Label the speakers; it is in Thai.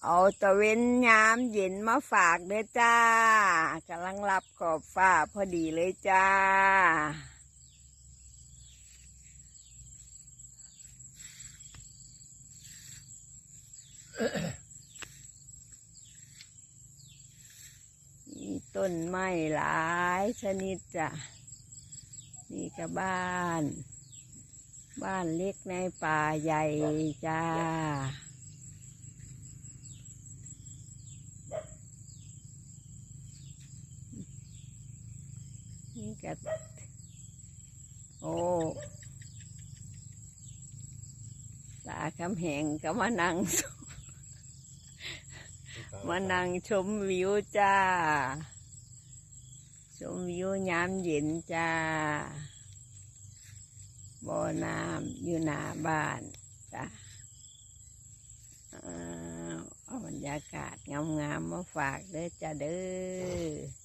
Speaker 1: เอาตะเวนยามเย็นมาฝากเด้อจ้ากำลังรับขอบฟ้าพอดีเลยจ้ามีต้นไม้หลายชนิดจ้ะนี่ก็บ้านเล็กในป่าใหญ่จ้านี่ก็โอ้ตาคำแหงก็มานั่งชมวิวจ้าชมวิวยามเย็นจ้าบ่อน้ำอยู่หน้าบ้านจ้าเอาบรรยากาศงามๆมาฝากเด้อจ้าเด้อ